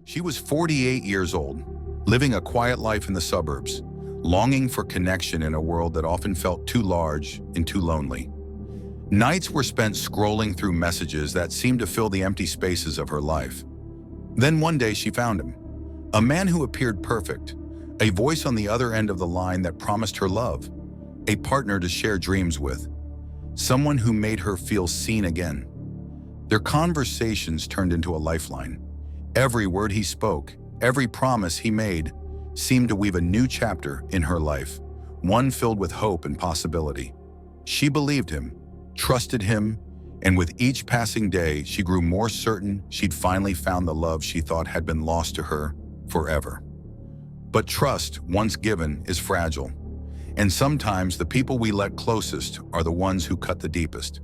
She was 48 years old, living a quiet life in the suburbs, longing for connection in a world that often felt too large and too lonely. Nights were spent scrolling through messages that seemed to fill the empty spaces of her life. Then one day she found him, a man who appeared perfect, a voice on the other end of the line that promised her love, a partner to share dreams with, someone who made her feel seen again. Their conversations turned into a lifeline. Every word he spoke, every promise he made, seemed to weave a new chapter in her life, one filled with hope and possibility. She believed him, trusted him, and with each passing day, she grew more certain she'd finally found the love she thought had been lost to her forever. But trust, once given, is fragile, and sometimes the people we let closest are the ones who cut the deepest.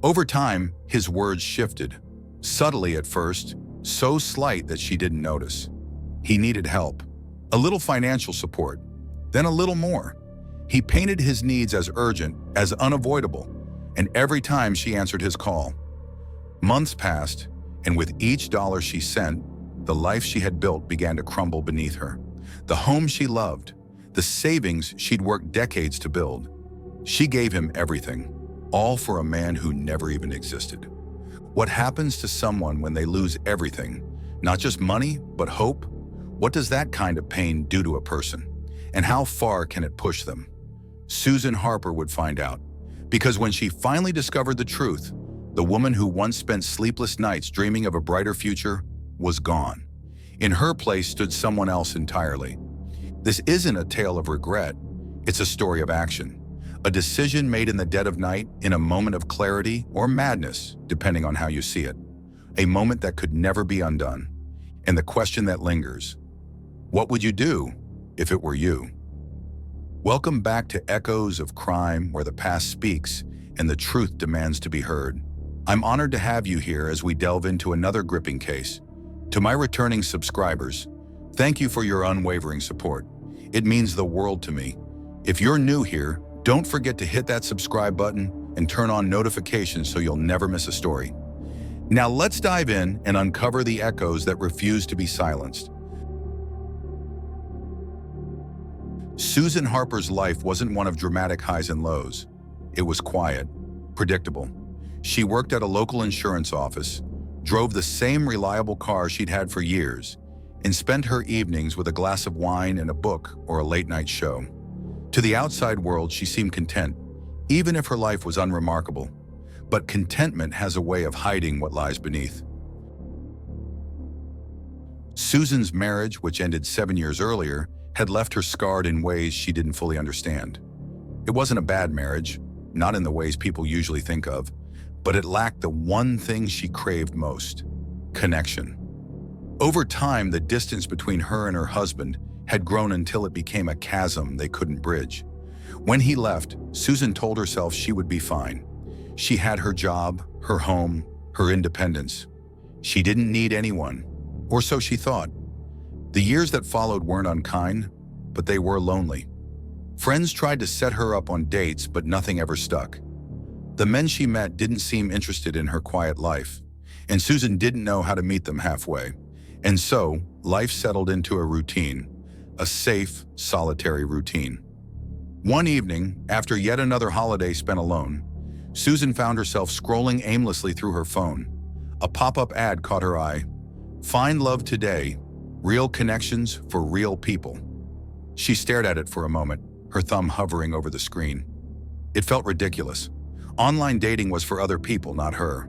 Over time, his words shifted, subtly at first, so slight that she didn't notice. He needed help, a little financial support, then a little more. He painted his needs as urgent, as unavoidable, and every time she answered his call. Months passed, and with each dollar she sent, the life she had built began to crumble beneath her. The home she loved, the savings she'd worked decades to build. She gave him everything, all for a man who never even existed. What happens to someone when they lose everything? Not just money, but hope? What does that kind of pain do to a person? And how far can it push them? Susan Harper would find out. Because when she finally discovered the truth, the woman who once spent sleepless nights dreaming of a brighter future was gone. In her place stood someone else entirely. This isn't a tale of regret. It's a story of action. A decision made in the dead of night, in a moment of clarity or madness, depending on how you see it. A moment that could never be undone. And the question that lingers, what would you do if it were you? Welcome back to Echoes of Crime, where the past speaks and the truth demands to be heard. I'm honored to have you here as we delve into another gripping case. To my returning subscribers, thank you for your unwavering support. It means the world to me. If you're new here, don't forget to hit that subscribe button and turn on notifications so you'll never miss a story. Now let's dive in and uncover the echoes that refuse to be silenced. Susan Harper's life wasn't one of dramatic highs and lows. It was quiet, predictable. She worked at a local insurance office, drove the same reliable car she'd had for years, and spent her evenings with a glass of wine and a book or a late-night show. To the outside world, she seemed content, even if her life was unremarkable. But contentment has a way of hiding what lies beneath. Susan's marriage, which ended 7 years earlier, had left her scarred in ways she didn't fully understand. It wasn't a bad marriage, not in the ways people usually think of, but it lacked the one thing she craved most: connection. Over time, the distance between her and her husband had grown until it became a chasm they couldn't bridge. When he left, Susan told herself she would be fine. She had her job, her home, her independence. She didn't need anyone, or so she thought. The years that followed weren't unkind, but they were lonely. Friends tried to set her up on dates, but nothing ever stuck. The men she met didn't seem interested in her quiet life, and Susan didn't know how to meet them halfway. And so, life settled into a routine, a safe, solitary routine. One evening, after yet another holiday spent alone, Susan found herself scrolling aimlessly through her phone. A pop-up ad caught her eye. Find love today. Real connections for real people. She stared at it for a moment, her thumb hovering over the screen. It felt ridiculous. Online dating was for other people, not her.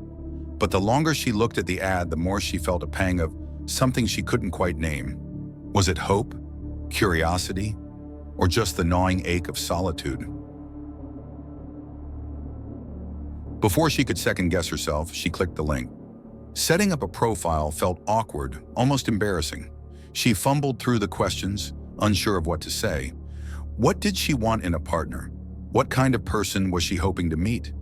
But the longer she looked at the ad, the more she felt a pang of something she couldn't quite name. Was it hope, curiosity, or just the gnawing ache of solitude? Before she could second-guess herself, she clicked the link. Setting up a profile felt awkward, almost embarrassing. She fumbled through the questions, unsure of what to say. What did she want in a partner? What kind of person was she hoping to meet?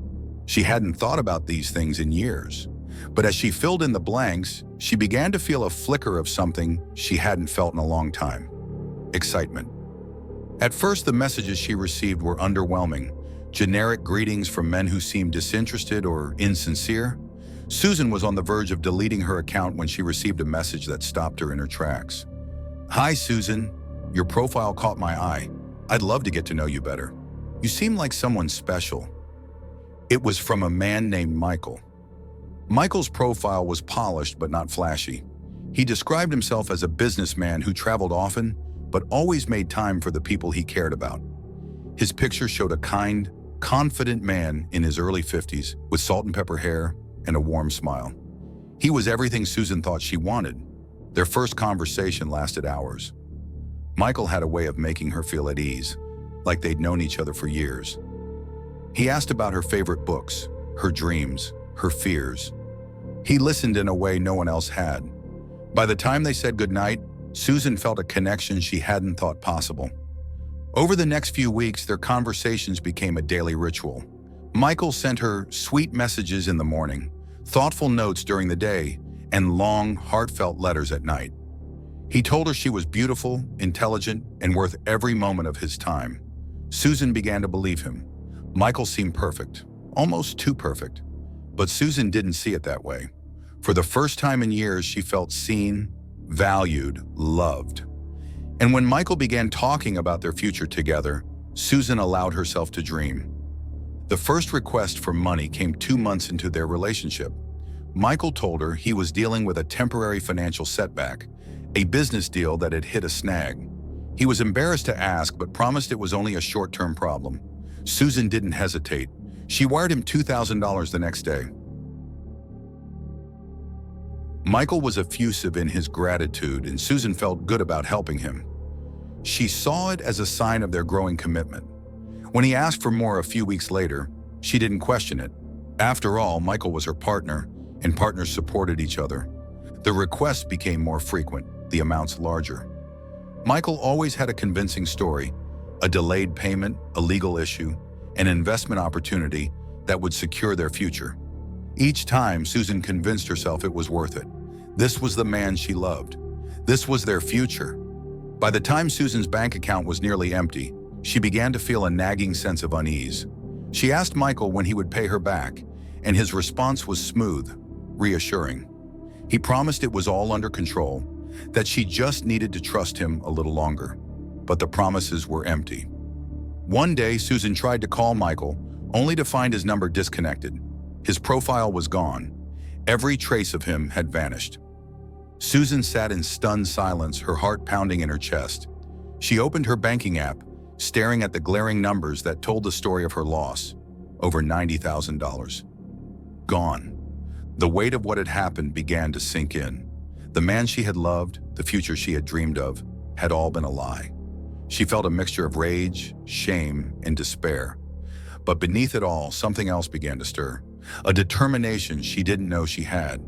She hadn't thought about these things in years. But as she filled in the blanks, she began to feel a flicker of something she hadn't felt in a long time: excitement. At first, the messages she received were underwhelming. Generic greetings from men who seemed disinterested or insincere. Susan was on the verge of deleting her account when she received a message that stopped her in her tracks. "Hi, Susan. Your profile caught my eye. I'd love to get to know you better. You seem like someone special." It was from a man named Michael. Michael's profile was polished but not flashy. He described himself as a businessman who traveled often, but always made time for the people he cared about. His picture showed a kind, confident man in his early 50s with salt and pepper hair and a warm smile. He was everything Susan thought she wanted. Their first conversation lasted hours. Michael had a way of making her feel at ease, like they'd known each other for years. He asked about her favorite books, her dreams, her fears. He listened in a way no one else had. By the time they said goodnight, Susan felt a connection she hadn't thought possible. Over the next few weeks, their conversations became a daily ritual. Michael sent her sweet messages in the morning, thoughtful notes during the day, and long, heartfelt letters at night. He told her she was beautiful, intelligent, and worth every moment of his time. Susan began to believe him. Michael seemed perfect, almost too perfect. But Susan didn't see it that way. For the first time in years, she felt seen, valued, loved. And when Michael began talking about their future together, Susan allowed herself to dream. The first request for money came 2 months into their relationship. Michael told her he was dealing with a temporary financial setback, a business deal that had hit a snag. He was embarrassed to ask, but promised it was only a short-term problem. Susan didn't hesitate. She wired him $2,000 the next day. Michael was effusive in his gratitude, and Susan felt good about helping him. She saw it as a sign of their growing commitment. When he asked for more a few weeks later, she didn't question it. After all, Michael was her partner, and partners supported each other. The requests became more frequent, the amounts larger. Michael always had a convincing story, a delayed payment, a legal issue, an investment opportunity that would secure their future. Each time, Susan convinced herself it was worth it. This was the man she loved. This was their future. By the time Susan's bank account was nearly empty, she began to feel a nagging sense of unease. She asked Michael when he would pay her back, and his response was smooth, reassuring. He promised it was all under control, that she just needed to trust him a little longer. But the promises were empty. One day, Susan tried to call Michael, only to find his number disconnected. His profile was gone. Every trace of him had vanished. Susan sat in stunned silence, her heart pounding in her chest. She opened her banking app, staring at the glaring numbers that told the story of her loss, over $90,000. Gone. The weight of what had happened began to sink in. The man she had loved, the future she had dreamed of, had all been a lie. She felt a mixture of rage, shame, and despair. But beneath it all, something else began to stir, a determination she didn't know she had.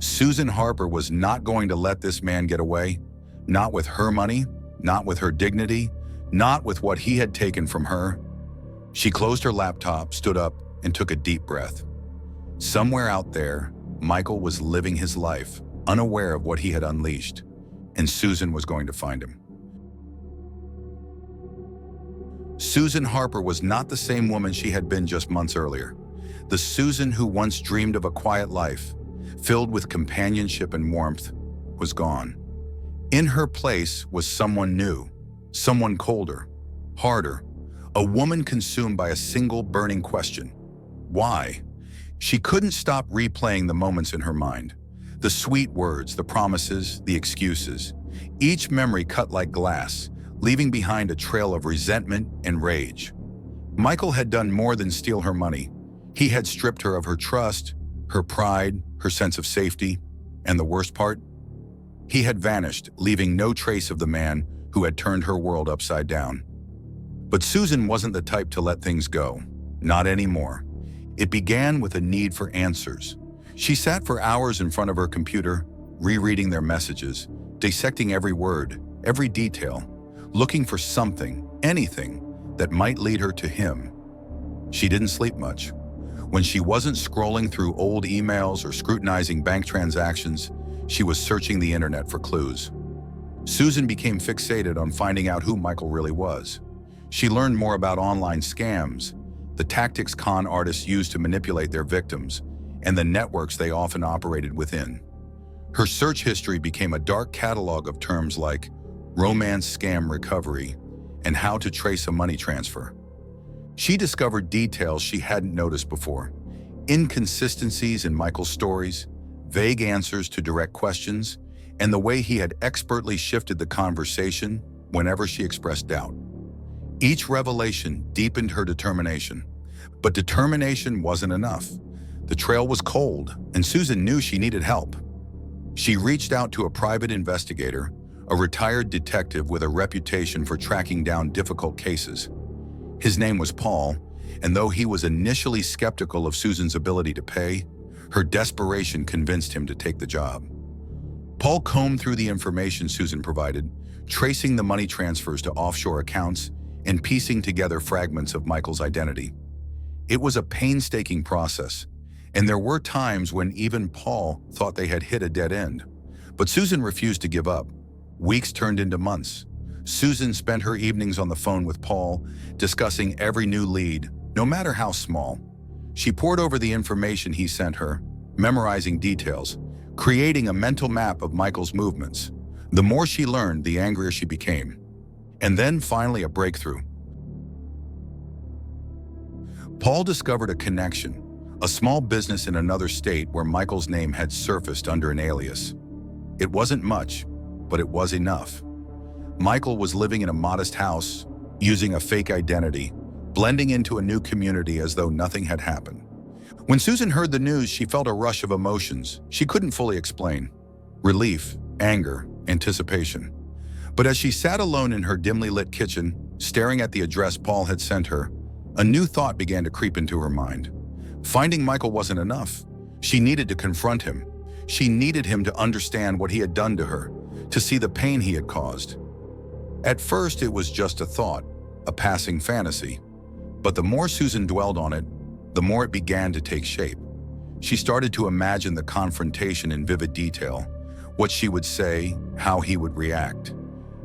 Susan Harper was not going to let this man get away, not with her money, not with her dignity, not with what he had taken from her. She closed her laptop, stood up, and took a deep breath. Somewhere out there, Michael was living his life, unaware of what he had unleashed, and Susan was going to find him. Susan Harper was not the same woman she had been just months earlier. The Susan who once dreamed of a quiet life, filled with companionship and warmth, was gone. In her place was someone new, someone colder, harder, a woman consumed by a single burning question. Why? She couldn't stop replaying the moments in her mind. The sweet words, the promises, the excuses. Each memory cut like glass, leaving behind a trail of resentment and rage. Michael had done more than steal her money. He had stripped her of her trust, her pride, her sense of safety, and the worst part? He had vanished, leaving no trace of the man who had turned her world upside down. But Susan wasn't the type to let things go. Not anymore. It began with a need for answers. She sat for hours in front of her computer, rereading their messages, dissecting every word, every detail, looking for something, anything, that might lead her to him. She didn't sleep much. When she wasn't scrolling through old emails or scrutinizing bank transactions, she was searching the internet for clues. Susan became fixated on finding out who Michael really was. She learned more about online scams, the tactics con artists use to manipulate their victims, and the networks they often operated within. Her search history became a dark catalog of terms like romance scam recovery and how to trace a money transfer. She discovered details she hadn't noticed before: inconsistencies in Michael's stories, vague answers to direct questions, and the way he had expertly shifted the conversation whenever she expressed doubt. Each revelation deepened her determination. But determination wasn't enough. The trail was cold, and Susan knew she needed help. She reached out to a private investigator, a retired detective with a reputation for tracking down difficult cases. His name was Paul, and though he was initially skeptical of Susan's ability to pay, her desperation convinced him to take the job. Paul combed through the information Susan provided, tracing the money transfers to offshore accounts and piecing together fragments of Michael's identity. It was a painstaking process, and there were times when even Paul thought they had hit a dead end. But Susan refused to give up. Weeks turned into months. Susan spent her evenings on the phone with Paul, discussing every new lead, no matter how small. She pored over the information he sent her, memorizing details, creating a mental map of Michael's movements. The more she learned, the angrier she became. And then finally a breakthrough. Paul discovered a connection, a small business in another state where Michael's name had surfaced under an alias. It wasn't much, but it was enough. Michael was living in a modest house, using a fake identity, blending into a new community as though nothing had happened. When Susan heard the news, she felt a rush of emotions she couldn't fully explain: relief, anger, anticipation. But as she sat alone in her dimly lit kitchen, staring at the address Paul had sent her, a new thought began to creep into her mind. Finding Michael wasn't enough. She needed to confront him. She needed him to understand what he had done to her, to see the pain he had caused. At first, it was just a thought, a passing fantasy. But the more Susan dwelled on it, the more it began to take shape. She started to imagine the confrontation in vivid detail, what she would say, how he would react.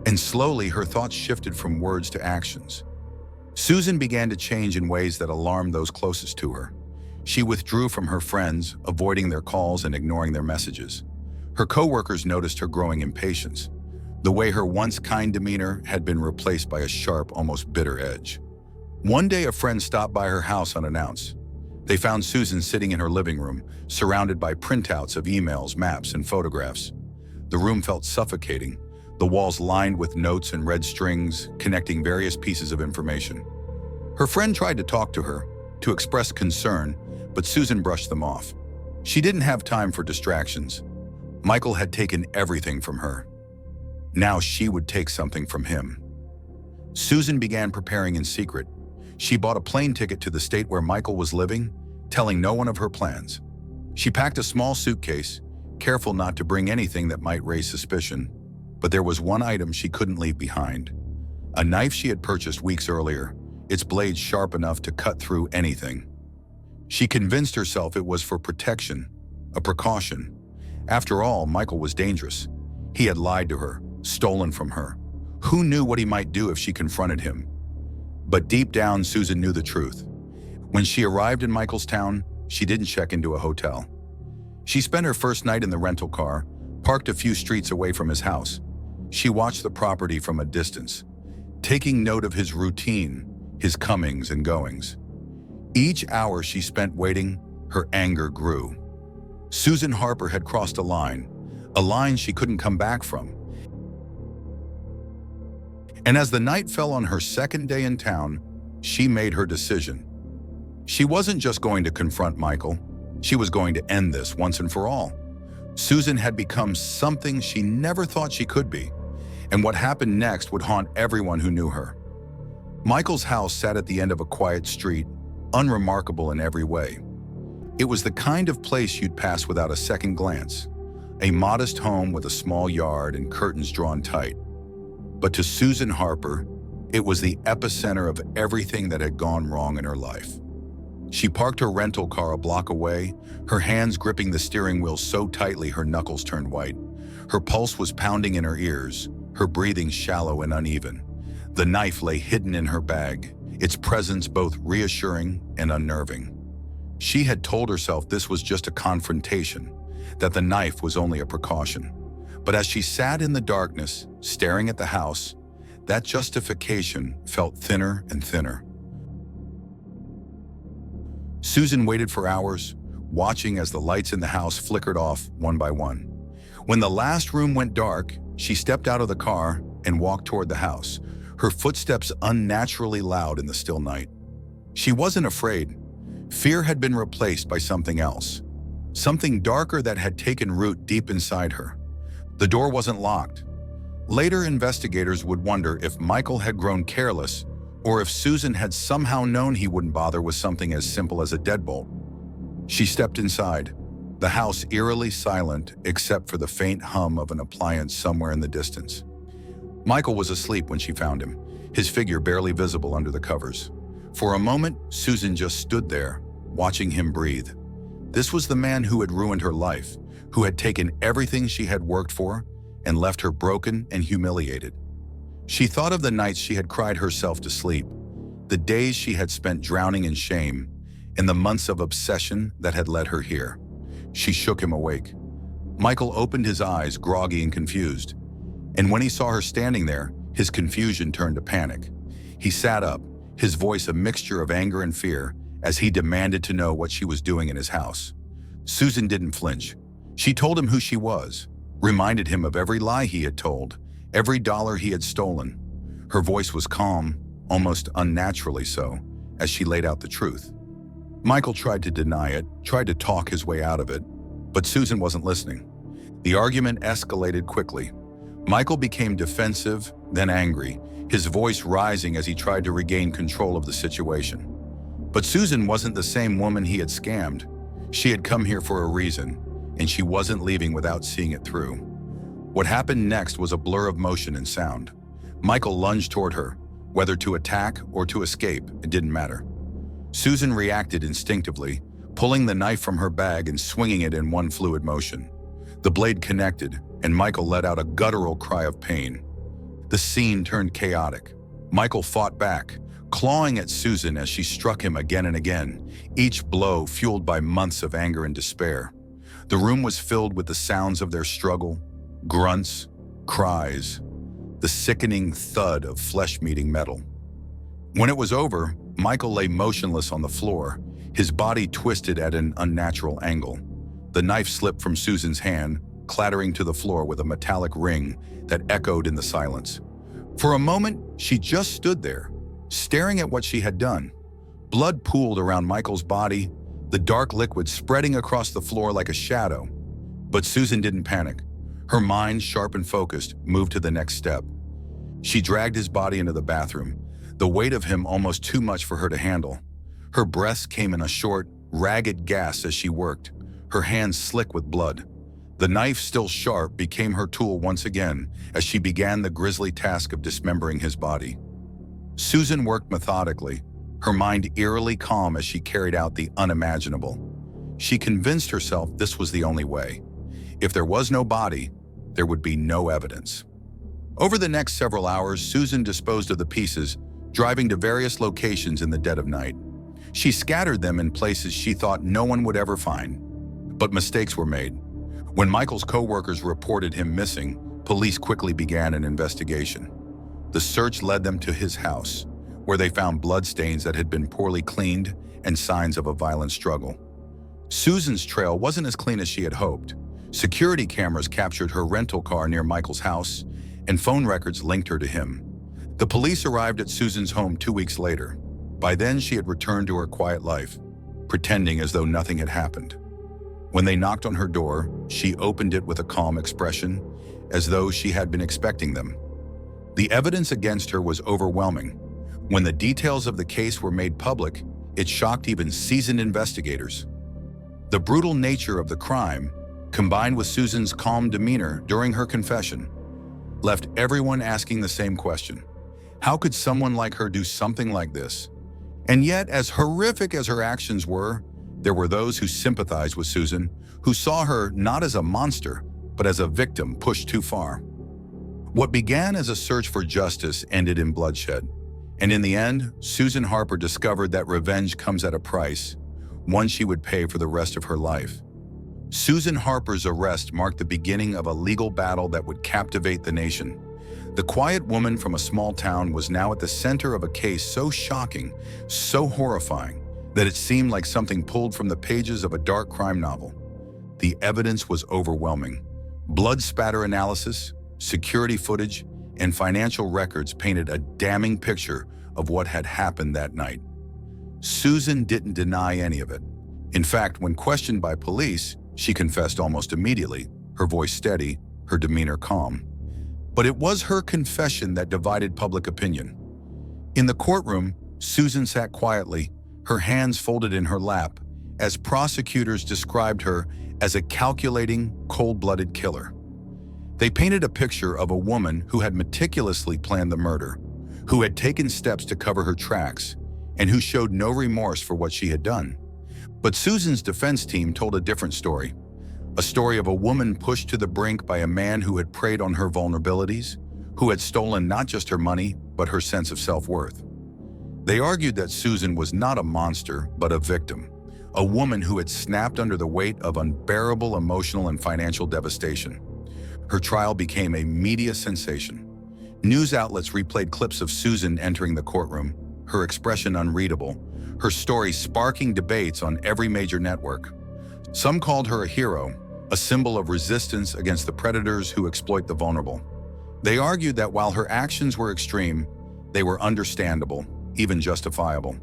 And slowly, her thoughts shifted from words to actions. Susan began to change in ways that alarmed those closest to her. She withdrew from her friends, avoiding their calls and ignoring their messages. Her coworkers noticed her growing impatience. The way her once kind demeanor had been replaced by a sharp, almost bitter edge. One day, a friend stopped by her house unannounced. They found Susan sitting in her living room, surrounded by printouts of emails, maps, and photographs. The room felt suffocating, the walls lined with notes and red strings connecting various pieces of information. Her friend tried to talk to her, to express concern, but Susan brushed them off. She didn't have time for distractions. Michael had taken everything from her. Now she would take something from him. Susan began preparing in secret. She bought a plane ticket to the state where Michael was living, telling no one of her plans. She packed a small suitcase, careful not to bring anything that might raise suspicion. But there was one item she couldn't leave behind. A knife she had purchased weeks earlier, its blade sharp enough to cut through anything. She convinced herself it was for protection, a precaution. After all, Michael was dangerous. He had lied to her, stolen from her. Who knew what he might do if she confronted him? But deep down, Susan knew the truth. When she arrived in Michael's town, she didn't check into a hotel. She spent her first night in the rental car, parked a few streets away from his house. She watched the property from a distance, taking note of his routine, his comings and goings. Each hour she spent waiting, her anger grew. Susan Harper had crossed a line she couldn't come back from. And as the night fell on her second day in town, she made her decision. She wasn't just going to confront Michael, she was going to end this once and for all. Susan had become something she never thought she could be, and what happened next would haunt everyone who knew her. Michael's house sat at the end of a quiet street, unremarkable in every way. It was the kind of place you'd pass without a second glance, a modest home with a small yard and curtains drawn tight. But to Susan Harper, it was the epicenter of everything that had gone wrong in her life. She parked her rental car a block away, her hands gripping the steering wheel so tightly her knuckles turned white. Her pulse was pounding in her ears, her breathing shallow and uneven. The knife lay hidden in her bag, its presence both reassuring and unnerving. She had told herself this was just a confrontation, that the knife was only a precaution. But as she sat in the darkness, staring at the house, that justification felt thinner and thinner. Susan waited for hours, watching as the lights in the house flickered off one by one. When the last room went dark, she stepped out of the car and walked toward the house, her footsteps unnaturally loud in the still night. She wasn't afraid. Fear had been replaced by something else, something darker that had taken root deep inside her. The door wasn't locked. Later, investigators would wonder if Michael had grown careless or if Susan had somehow known he wouldn't bother with something as simple as a deadbolt. She stepped inside, the house eerily silent except for the faint hum of an appliance somewhere in the distance. Michael was asleep when she found him, his figure barely visible under the covers. For a moment, Susan just stood there, watching him breathe. This was the man who had ruined her life, who had taken everything she had worked for and left her broken and humiliated. She thought of the nights she had cried herself to sleep, the days she had spent drowning in shame, and the months of obsession that had led her here. She shook him awake. Michael opened his eyes, groggy and confused. And when he saw her standing there, his confusion turned to panic. He sat up, his voice a mixture of anger and fear, as he demanded to know what she was doing in his house. Susan didn't flinch. She told him who she was, reminded him of every lie he had told, every dollar he had stolen. Her voice was calm, almost unnaturally so, as she laid out the truth. Michael tried to deny it, tried to talk his way out of it, but Susan wasn't listening. The argument escalated quickly. Michael became defensive, then angry, his voice rising as he tried to regain control of the situation. But Susan wasn't the same woman he had scammed. She had come here for a reason, and she wasn't leaving without seeing it through. What happened next was a blur of motion and sound. Michael lunged toward her. Whether to attack or to escape, it didn't matter. Susan reacted instinctively, pulling the knife from her bag and swinging it in one fluid motion. The blade connected, and Michael let out a guttural cry of pain. The scene turned chaotic. Michael fought back, clawing at Susan as she struck him again and again, each blow fueled by months of anger and despair. The room was filled with the sounds of their struggle, grunts, cries, the sickening thud of flesh meeting metal. When it was over, Michael lay motionless on the floor, his body twisted at an unnatural angle. The knife slipped from Susan's hand, clattering to the floor with a metallic ring that echoed in the silence. For a moment, she just stood there, staring at what she had done. Blood pooled around Michael's body, the dark liquid spreading across the floor like a shadow. But Susan didn't panic. Her mind, sharp and focused, moved to the next step. She dragged his body into the bathroom, the weight of him almost too much for her to handle. Her breaths came in a short, ragged gasp as she worked, her hands slick with blood. The knife, still sharp, became her tool once again as she began the grisly task of dismembering his body. Susan worked methodically, her mind eerily calm as she carried out the unimaginable. She convinced herself this was the only way. If there was no body, there would be no evidence. Over the next several hours, Susan disposed of the pieces, driving to various locations in the dead of night. She scattered them in places she thought no one would ever find. But mistakes were made. When Michael's co-workers reported him missing, police quickly began an investigation. The search led them to his house, where they found bloodstains that had been poorly cleaned and signs of a violent struggle. Susan's trail wasn't as clean as she had hoped. Security cameras captured her rental car near Michael's house, and phone records linked her to him. The police arrived at Susan's home 2 weeks later. By then, she had returned to her quiet life, pretending as though nothing had happened. When they knocked on her door, she opened it with a calm expression, as though she had been expecting them. The evidence against her was overwhelming. When the details of the case were made public, it shocked even seasoned investigators. The brutal nature of the crime, combined with Susan's calm demeanor during her confession, left everyone asking the same question. How could someone like her do something like this? And yet, as horrific as her actions were, there were those who sympathized with Susan, who saw her not as a monster, but as a victim pushed too far. What began as a search for justice ended in bloodshed. And in the end, Susan Harper discovered that revenge comes at a price, one she would pay for the rest of her life. Susan Harper's arrest marked the beginning of a legal battle that would captivate the nation. The quiet woman from a small town was now at the center of a case so shocking, so horrifying, that it seemed like something pulled from the pages of a dark crime novel. The evidence was overwhelming. Blood spatter analysis, security footage, and financial records painted a damning picture of what had happened that night. Susan didn't deny any of it. In fact, when questioned by police, she confessed almost immediately, her voice steady, her demeanor calm. But it was her confession that divided public opinion. In the courtroom, Susan sat quietly, her hands folded in her lap, as prosecutors described her as a calculating, cold-blooded killer. They painted a picture of a woman who had meticulously planned the murder, who had taken steps to cover her tracks, and who showed no remorse for what she had done. But Susan's defense team told a different story. A story of a woman pushed to the brink by a man who had preyed on her vulnerabilities, who had stolen not just her money, but her sense of self-worth. They argued that Susan was not a monster, but a victim, a woman who had snapped under the weight of unbearable emotional and financial devastation. Her trial became a media sensation. News outlets replayed clips of Susan entering the courtroom, her expression unreadable, her story sparking debates on every major network. Some called her a hero, a symbol of resistance against the predators who exploit the vulnerable. They argued that while her actions were extreme, they were understandable, even justifiable.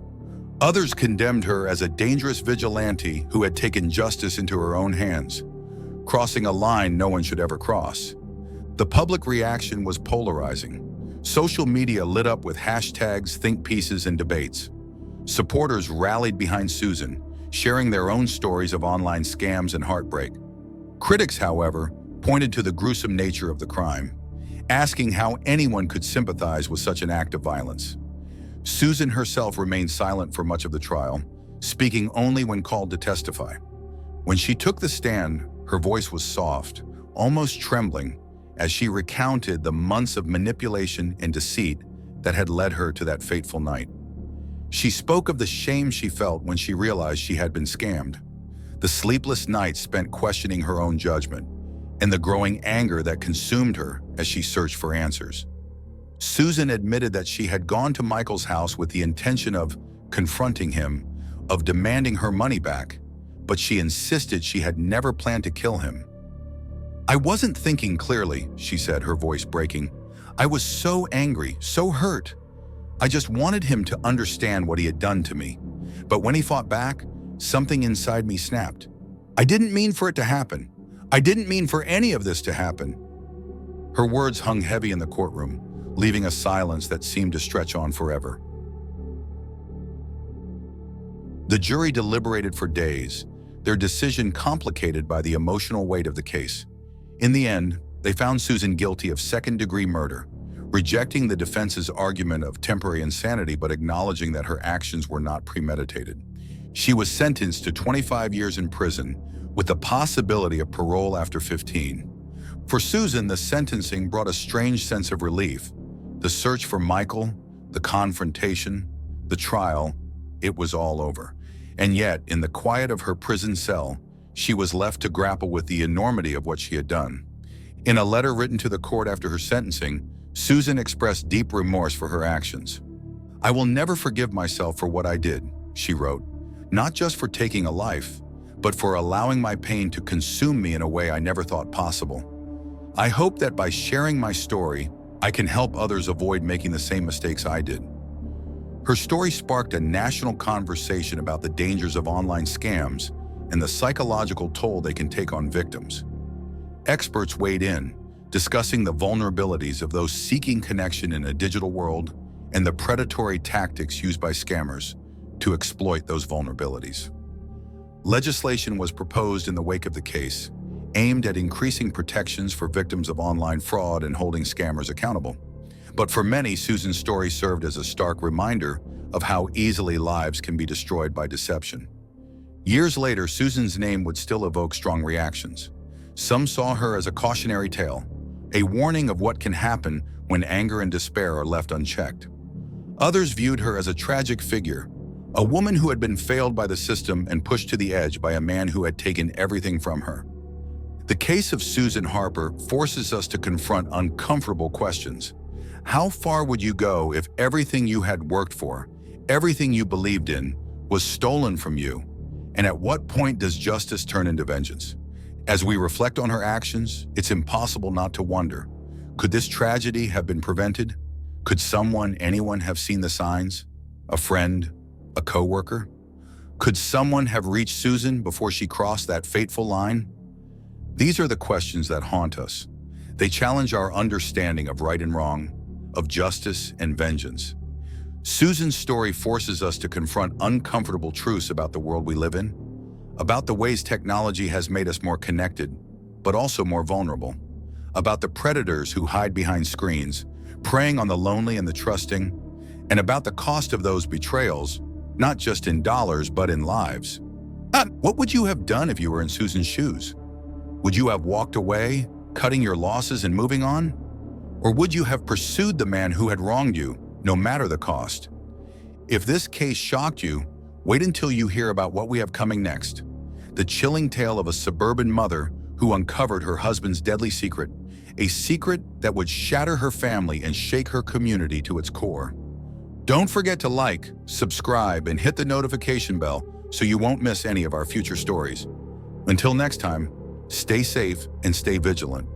Others condemned her as a dangerous vigilante who had taken justice into her own hands, crossing a line no one should ever cross. The public reaction was polarizing. Social media lit up with hashtags, think pieces, and debates. Supporters rallied behind Susan, sharing their own stories of online scams and heartbreak. Critics, however, pointed to the gruesome nature of the crime, asking how anyone could sympathize with such an act of violence. Susan herself remained silent for much of the trial, speaking only when called to testify. When she took the stand, her voice was soft, almost trembling, as she recounted the months of manipulation and deceit that had led her to that fateful night. She spoke of the shame she felt when she realized she had been scammed, the sleepless nights spent questioning her own judgment, and the growing anger that consumed her as she searched for answers. Susan admitted that she had gone to Michael's house with the intention of confronting him, of demanding her money back, but she insisted she had never planned to kill him. "I wasn't thinking clearly," she said, her voice breaking. "I was so angry, so hurt. I just wanted him to understand what he had done to me. But when he fought back, something inside me snapped. I didn't mean for it to happen. I didn't mean for any of this to happen." Her words hung heavy in the courtroom, leaving a silence that seemed to stretch on forever. The jury deliberated for days, their decision complicated by the emotional weight of the case. In the end, they found Susan guilty of second-degree murder, rejecting the defense's argument of temporary insanity but acknowledging that her actions were not premeditated. She was sentenced to 25 years in prison, with the possibility of parole after 15. For Susan, the sentencing brought a strange sense of relief. The search for Michael, the confrontation, the trial, it was all over. And yet, in the quiet of her prison cell, she was left to grapple with the enormity of what she had done. In a letter written to the court after her sentencing, Susan expressed deep remorse for her actions. "I will never forgive myself for what I did," she wrote, "not just for taking a life, but for allowing my pain to consume me in a way I never thought possible. I hope that by sharing my story, I can help others avoid making the same mistakes I did." Her story sparked a national conversation about the dangers of online scams and the psychological toll they can take on victims. Experts weighed in, discussing the vulnerabilities of those seeking connection in a digital world and the predatory tactics used by scammers to exploit those vulnerabilities. Legislation was proposed in the wake of the case, aimed at increasing protections for victims of online fraud and holding scammers accountable. But for many, Susan's story served as a stark reminder of how easily lives can be destroyed by deception. Years later, Susan's name would still evoke strong reactions. Some saw her as a cautionary tale, a warning of what can happen when anger and despair are left unchecked. Others viewed her as a tragic figure, A woman who had been failed by the system and pushed to the edge by a man who had taken everything from her. The case of Susan Harper forces us to confront uncomfortable questions. How far would you go if everything you had worked for, everything you believed in, was stolen from you? And at what point does justice turn into vengeance? As we reflect on her actions, it's impossible not to wonder, could this tragedy have been prevented? Could anyone have seen the signs? A friend? A coworker? Could someone have reached Susan before she crossed that fateful line? These are the questions that haunt us. They challenge our understanding of right and wrong, of justice and vengeance. Susan's story forces us to confront uncomfortable truths about the world we live in, about the ways technology has made us more connected, but also more vulnerable, about the predators who hide behind screens, preying on the lonely and the trusting, and about the cost of those betrayals, not just in dollars, but in lives. What would you have done if you were in Susan's shoes? Would you have walked away, cutting your losses and moving on? Or would you have pursued the man who had wronged you, no matter the cost? If this case shocked you, wait until you hear about what we have coming next. The chilling tale of a suburban mother who uncovered her husband's deadly secret, a secret that would shatter her family and shake her community to its core. Don't forget to like, subscribe, and hit the notification bell so you won't miss any of our future stories. Until next time, stay safe and stay vigilant.